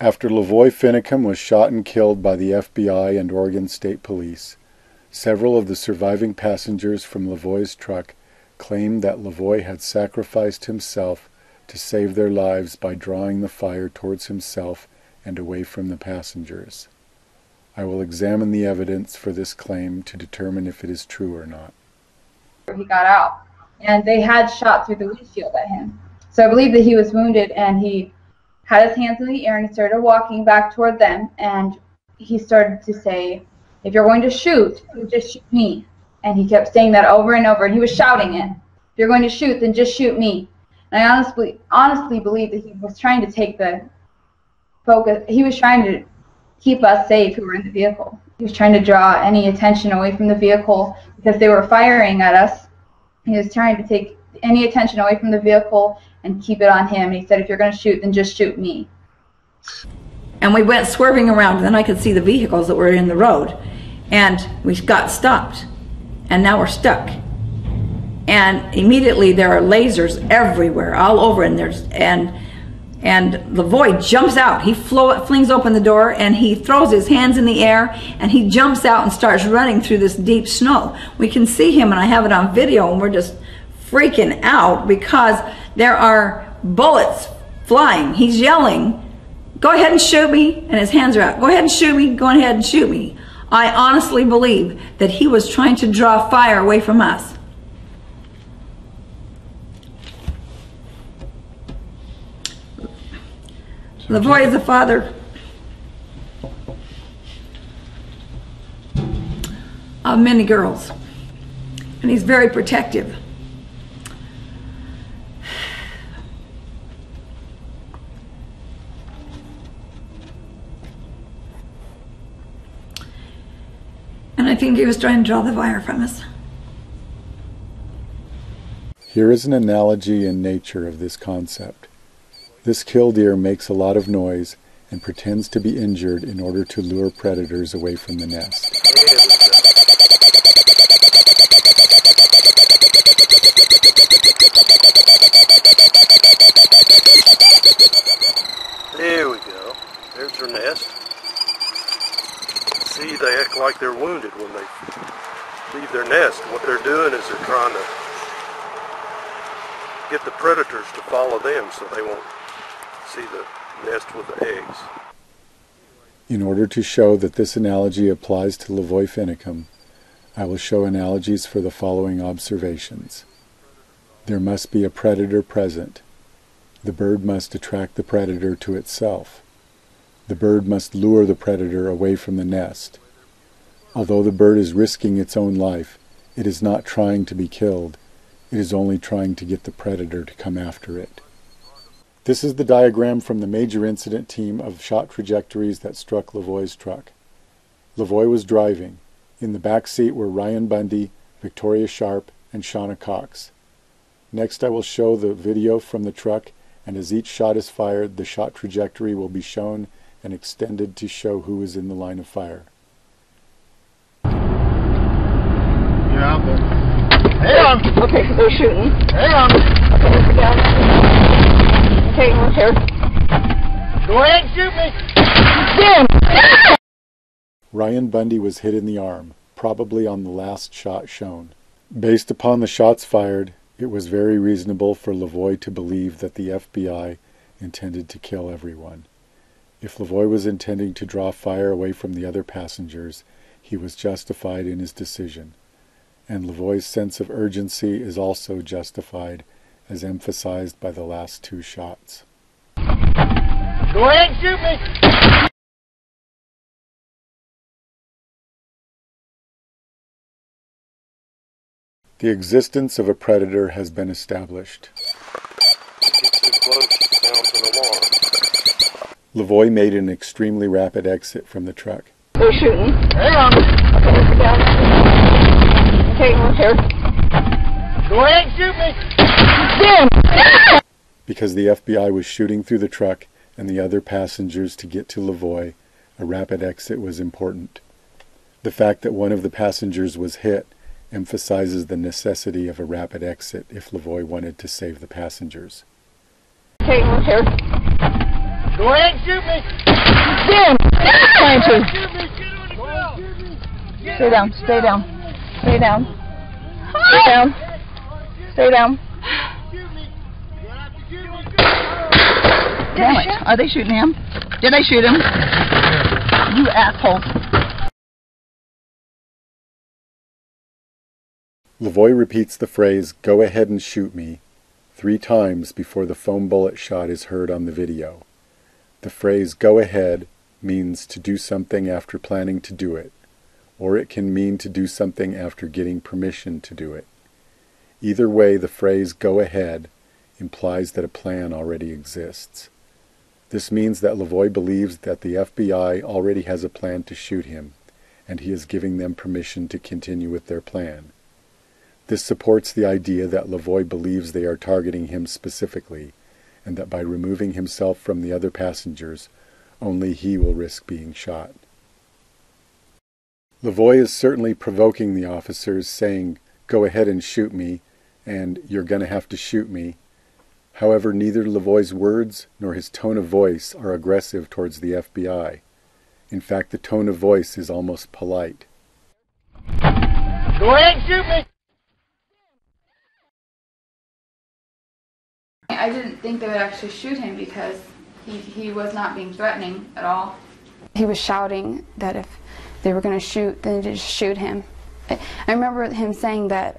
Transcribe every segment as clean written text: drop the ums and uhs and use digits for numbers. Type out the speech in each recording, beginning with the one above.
After LaVoy Finicum was shot and killed by the FBI and Oregon State Police, several of the surviving passengers from LaVoy's truck claimed that LaVoy had sacrificed himself to save their lives by drawing the fire towards himself and away from the passengers. I will examine the evidence for this claim to determine if it is true or not. He got out, and they had shot through the windshield at him. So I believe that he was wounded, and he had his hands in the air, and he started walking back toward them, and he started to say, "If you're going to shoot, just shoot me." And he kept saying that over and over, and he was shouting it. "If you're going to shoot, then just shoot me." And I honestly believe that he was trying to take the focus. He was trying to keep us safe who were in the vehicle. He was trying to draw any attention away from the vehicle because they were firing at us. He was trying to take any attention away from the vehicle and keep it on him. And he said, "If you're going to shoot, then just shoot me." And we went swerving around, and then I could see the vehicles that were in the road. And we got stopped, and now we're stuck. And immediately there are lasers everywhere, all over, and LaVoy jumps out. He flings open the door, and he throws his hands in the air, and he jumps out and starts running through this deep snow. We can see him, and I have it on video, and we're just freaking out because there are bullets flying. He's yelling, "Go ahead and shoot me," and his hands are out. "Go ahead and shoot me, go ahead and shoot me." I honestly believe that he was trying to draw fire away from us. LaVoy is the father of many girls, and he's very protective. And I think he was trying to draw the fire from us. Here is an analogy in nature of this concept. This killdeer makes a lot of noise and pretends to be injured in order to lure predators away from the nest. There we go. There's their nest. See, they act like they're wounded when they leave their nest. What they're doing is they're trying to get the predators to follow them so they won't see the nest with the eggs. In order to show that this analogy applies to LaVoy Finicum, I will show analogies for the following observations. There must be a predator present. The bird must attract the predator to itself. The bird must lure the predator away from the nest. Although the bird is risking its own life, it is not trying to be killed. It is only trying to get the predator to come after it. This is the diagram from the major incident team of shot trajectories that struck LaVoy's truck. LaVoy was driving. In the back seat were Ryan Bundy, Victoria Sharp, and Shauna Cox. Next I will show the video from the truck, and as each shot is fired, the shot trajectory will be shown and extended to show who is in the line of fire. Yeah, but hang on. Okay, so they're shooting. Hang on. Okay, we're here. Go ahead and shoot me. Ryan Bundy was hit in the arm, probably on the last shot shown. Based upon the shots fired, it was very reasonable for LaVoy to believe that the FBI intended to kill everyone. If LaVoy was intending to draw fire away from the other passengers, he was justified in his decision. And LaVoy's sense of urgency is also justified, as emphasized by the last two shots. Go ahead and shoot me. The existence of a predator has been established. Get too close, it sounds an alarm. LaVoy made an extremely rapid exit from the truck. They're shooting. Hang on. Okay, we're here. Go ahead and shoot me. Because the FBI was shooting through the truck and the other passengers to get to LaVoy, a rapid exit was important. The fact that one of the passengers was hit emphasizes the necessity of a rapid exit if LaVoy wanted to save the passengers. Okay, we're here. Go ahead and shoot me. Damn! Trying to. Shoot me. Get on the ground. Stay down, stay down, stay down. Stay down. Stay down. Shoot me. You have to shoot me. Damn it. Are they shooting him? Did they shoot him? You assholes. LaVoy repeats the phrase, "Go ahead and shoot me," 3 times before the foam bullet shot is heard on the video. The phrase, "go ahead," means to do something after planning to do it, or it can mean to do something after getting permission to do it. Either way, the phrase, "go ahead," implies that a plan already exists. This means that LaVoy believes that the FBI already has a plan to shoot him, and he is giving them permission to continue with their plan. This supports the idea that LaVoy believes they are targeting him specifically, and that by removing himself from the other passengers, only he will risk being shot. LaVoy is certainly provoking the officers, saying, "Go ahead and shoot me," and "you're going to have to shoot me." However, neither LaVoy's words nor his tone of voice are aggressive towards the FBI. In fact, the tone of voice is almost polite. Go ahead and shoot me. I didn't think they would actually shoot him because he was not being threatening at all. He was shouting that if they were going to shoot, then just shoot him. I remember him saying that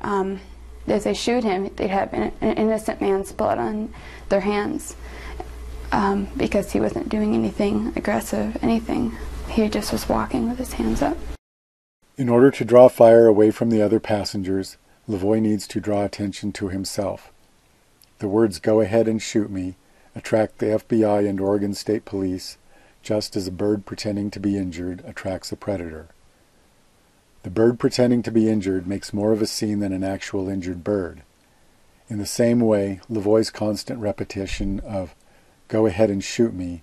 if they shoot him, they'd have an innocent man's blood on their hands because he wasn't doing anything aggressive, anything. He just was walking with his hands up. In order to draw fire away from the other passengers, LaVoy needs to draw attention to himself. The words "go ahead and shoot me" attract the FBI and Oregon State Police, just as a bird pretending to be injured attracts a predator. The bird pretending to be injured makes more of a scene than an actual injured bird. In the same way, LaVoy's constant repetition of "go ahead and shoot me"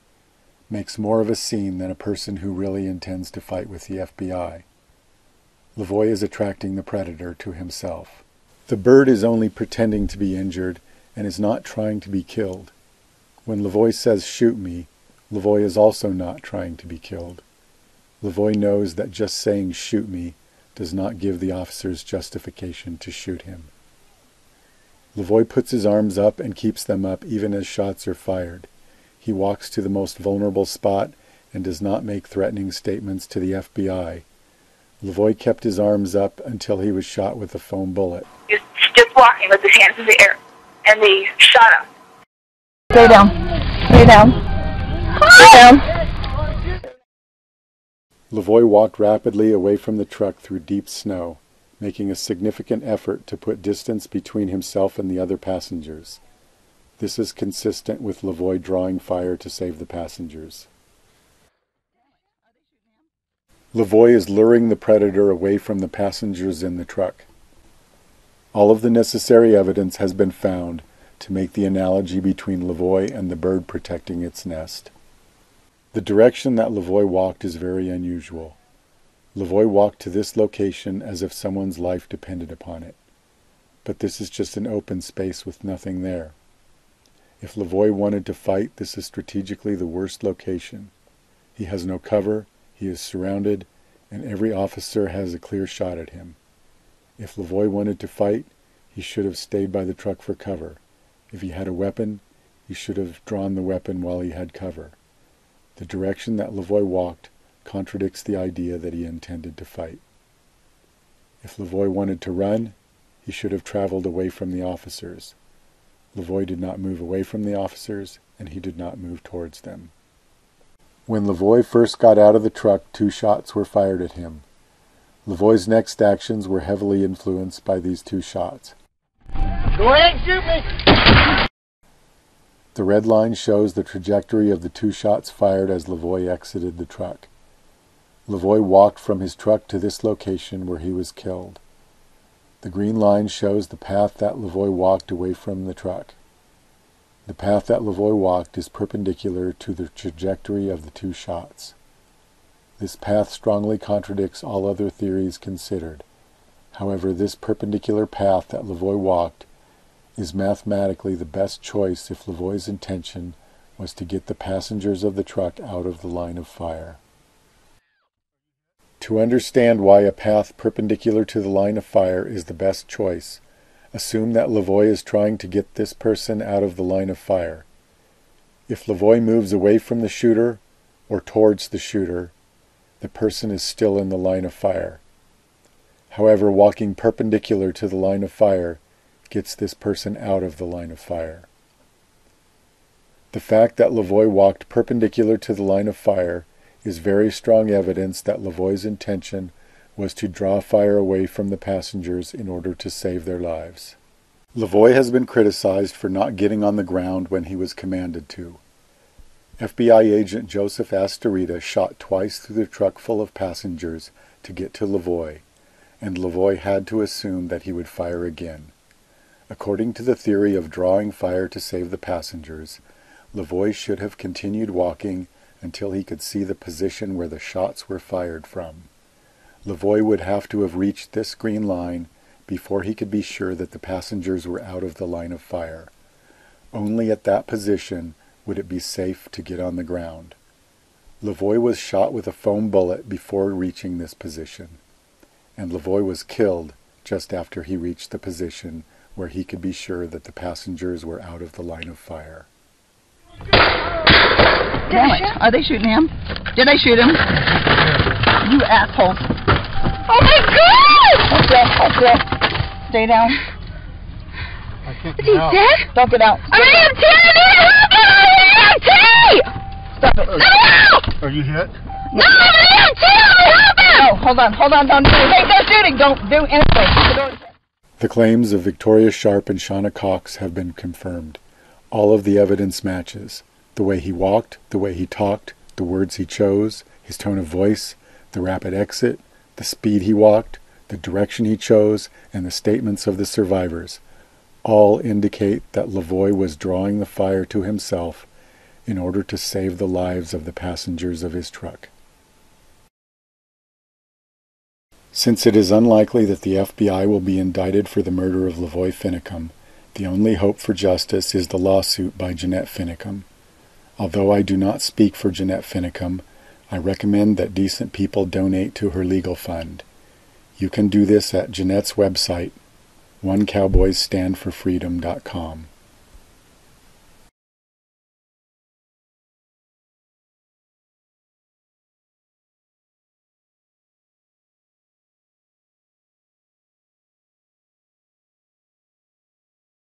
makes more of a scene than a person who really intends to fight with the FBI. LaVoy is attracting the predator to himself. The bird is only pretending to be injured and is not trying to be killed. When LaVoy says "shoot me," LaVoy is also not trying to be killed. LaVoy knows that just saying "shoot me" does not give the officers justification to shoot him. LaVoy puts his arms up and keeps them up even as shots are fired. He walks to the most vulnerable spot and does not make threatening statements to the FBI. LaVoy kept his arms up until he was shot with a foam bullet. He's just walking with his hands in the air, and they shot him. Stay down. Stay down. Stay down. LaVoy walked rapidly away from the truck through deep snow, making a significant effort to put distance between himself and the other passengers. This is consistent with LaVoy drawing fire to save the passengers. LaVoy is luring the predator away from the passengers in the truck. All of the necessary evidence has been found to make the analogy between LaVoy and the bird protecting its nest. The direction that LaVoy walked is very unusual. LaVoy walked to this location as if someone's life depended upon it. But this is just an open space with nothing there. If LaVoy wanted to fight, this is strategically the worst location. He has no cover, he is surrounded, and every officer has a clear shot at him. If LaVoy wanted to fight, he should have stayed by the truck for cover. If he had a weapon, he should have drawn the weapon while he had cover. The direction that LaVoy walked contradicts the idea that he intended to fight. If LaVoy wanted to run, he should have traveled away from the officers. LaVoy did not move away from the officers, and he did not move towards them. When LaVoy first got out of the truck, 2 shots were fired at him. LaVoy's next actions were heavily influenced by these 2 shots. Go ahead and shoot me. The red line shows the trajectory of the 2 shots fired as LaVoy exited the truck. LaVoy walked from his truck to this location where he was killed. The green line shows the path that LaVoy walked away from the truck. The path that LaVoy walked is perpendicular to the trajectory of the 2 shots. This path strongly contradicts all other theories considered. However, this perpendicular path that LaVoy walked is mathematically the best choice if LaVoy's intention was to get the passengers of the truck out of the line of fire. To understand why a path perpendicular to the line of fire is the best choice, assume that LaVoy is trying to get this person out of the line of fire. If LaVoy moves away from the shooter or towards the shooter, the person is still in the line of fire. However, walking perpendicular to the line of fire gets this person out of the line of fire. The fact that LaVoy walked perpendicular to the line of fire is very strong evidence that LaVoy's intention was to draw fire away from the passengers in order to save their lives. LaVoy has been criticized for not getting on the ground when he was commanded to. FBI agent Joseph Astorita shot twice through the truck full of passengers to get to LaVoy, and LaVoy had to assume that he would fire again. According to the theory of drawing fire to save the passengers, LaVoy should have continued walking until he could see the position where the shots were fired from. LaVoy would have to have reached this green line before he could be sure that the passengers were out of the line of fire. Only at that position would it be safe to get on the ground. LaVoy was shot with a foam bullet before reaching this position, and LaVoy was killed just after he reached the position where he could be sure that the passengers were out of the line of fire. Damn it. Are they shooting him? Did I shoot him? You asshole. Oh my God! Okay. Stay down. Is he dead? Don't get out. I'm EMT! Stop it. No! Are you hit? No, I'm EMT! No, hold on. Don't do anything. Hey, no shooting. Don't do anything. The claims of Victoria Sharp and Shauna Cox have been confirmed. All of the evidence matches. The way he walked, the way he talked, the words he chose, his tone of voice, the rapid exit, the speed he walked, the direction he chose, and the statements of the survivors all indicate that LaVoy was drawing the fire to himself in order to save the lives of the passengers of his truck. Since it is unlikely that the FBI will be indicted for the murder of LaVoy Finicum, the only hope for justice is the lawsuit by Jeanette Finicum. Although I do not speak for Jeanette Finicum, I recommend that decent people donate to her legal fund. You can do this at Jeanette's website, onecowboysstandforfreedom.com.